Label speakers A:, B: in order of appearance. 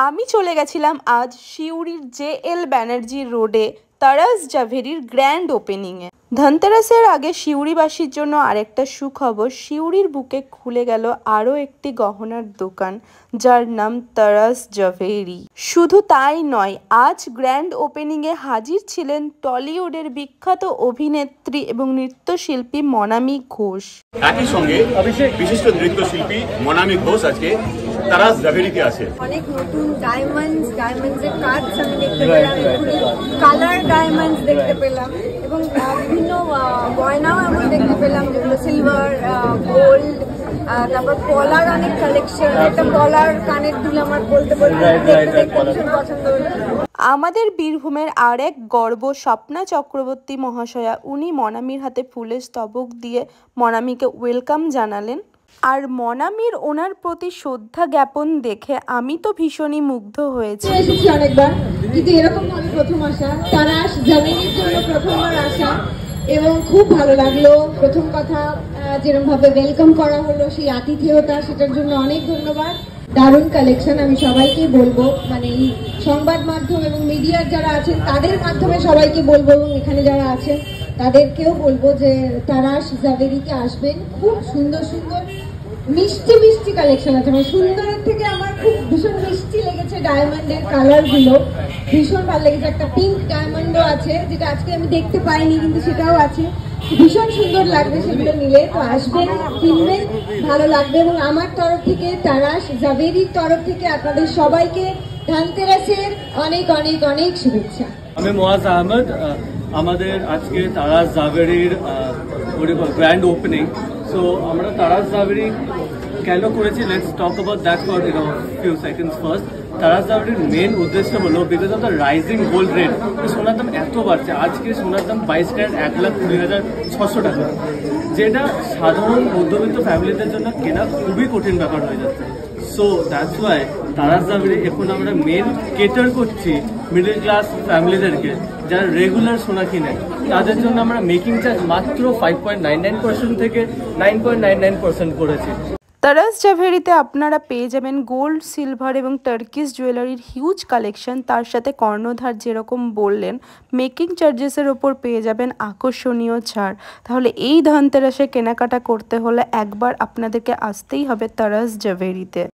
A: আমি চলে গেছিলাম আজ সিউড়ির JL ব্যানার্জি রোডে তারাস জাভেরির গ্র্যান্ড ওপেনিংয়ে। ধনতেরাসের আগে সিউড়িবাসীর জন্য আরেকটা সুখবর, সিউড়ির বুকে খুলে গেল আরও একটি গহনার দোকান যার নাম তারাস জাভেরি। শুধু তাই নয়, আজ গ্র্যান্ড ওপেনিংয়ে হাজির ছিলেন টলিউডের বিখ্যাত অভিনেত্রী এবং নৃত্যশিল্পী মনামি ঘোষ।
B: একই সঙ্গে বিশিষ্ট নৃত্যশিল্পী মনামি ঘোষ আজকে তারাস জাভেরিতে আছে।
C: অনেক নতুন ডায়মন্ডসের কাজ আমি দেখতে পেলাম, কালার ডায়মন্ডস দেখতে পেলাম এবং বিভিন্ন গয়নাও আমি দেখতে পেলাম, যেগুলো সিলভার, গোল্ড, তারপর পলার অনেক কালেকশন। একটা পলার কানের দুল আমার বলতে পছন্দ হলো।
A: আমাদের বীরভূমের আরেক গর্ব স্বপ্না চক্রবর্তী মহাশয়া, উনি মনামির হাতে ফুলের স্তবক দিয়ে মনামিকে ওয়েলকাম জানালেন। আর মনামির ওনার প্রতি শ্রদ্ধা জ্ঞাপন দেখে আমি তো ভীষণই মুগ্ধ হয়েছি।
C: অনেকবার, কিন্তু এরকম ভাবে প্রথম আসা, তারাস জাভেরির জন্য প্রথমবার আসা এবং খুব ভালো লাগলো। প্রথম কথা, যেরকম ভাবে ওয়েলকাম করা হলো, সেই আতিথেয়তা, সেটার জন্য অনেক ধন্যবাদ। দারুণ কালেকশন। আমি সবাইকে বলবো, মানে এই সংবাদ মাধ্যম এবং মিডিয়ার যারা আছেন তাদের মাধ্যমে সবাইকে বলবো এবং এখানে যারা আছেন তাদেরকেও বলবো যে তারাস জাভেরিতে আসবেন। খুব সুন্দর সুন্দর মিষ্টি মিষ্টি কালেকশন আছে। মানে সুন্দরের থেকে আমার খুব ভীষণ মিষ্টি লেগেছে ডায়মন্ডের কালারগুলো, ভীষণ ভালো লেগেছে। একটা পিঙ্ক ডায়মন্ডও আছে, যেটা আজকে আমি দেখতে পাইনি, কিন্তু সেটাও আছে। ভীষণ সুন্দর লাগবে সেগুলো নিলে। তো আসবেন, কিনবেন, ভালো লাগবে। এবং আমার তরফ থেকে, তারাস জাভেরির তরফ থেকে আপনাদের সবাইকে ধনতেরাসের অনেক অনেক অনেক শুভেচ্ছা।
D: আমি মোয়াজ আহমেদ। আমাদের আজকে তারাস জাভেরির গ্র্যান্ড ওপেনিং। সো আমরা তারাস জাভেরি কেন করেছি, let's talk about that for few seconds. First, Taras জাভেরির মেন উদ্দেশ্য হলো because of the rising gold rate. সোনার দাম এত বাড়ছে, আজকে সোনার দাম 22 ক্যারেট 1,20,600 টাকা, যেটা সাধারণ মধ্যবিত্ত ফ্যামিলিদের জন্য কেনা খুবই কঠিন ব্যাপার হয়ে যাচ্ছে। So that's why Tarash Jhaveri এখন আমরা মেন কেটার করছি মিডল ক্লাস ফ্যামিলিদেরকে, যারা রেগুলার সোনা কিনে। তাদের জন্য আমরা মেকিং চার্জ মাত্র 5.99% থেকে 9.99% করেছি।
A: তারাস জাভেরিতে আপনারা পেয়ে যাবেন গোল্ড, সিলভার এবং টার্কিশ জুয়েলারির হিউজ কালেকশন। তার সাথে কর্ণধার যেরকম বললেন, মেকিং চার্জেসের ওপর পেয়ে যাবেন আকর্ষণীয় ছাড়। তাহলে এই ধনতেরাসে কেনাকাটা করতে হলে একবার আপনাদেরকে আসতেই হবে তারাস জাভেরিতে।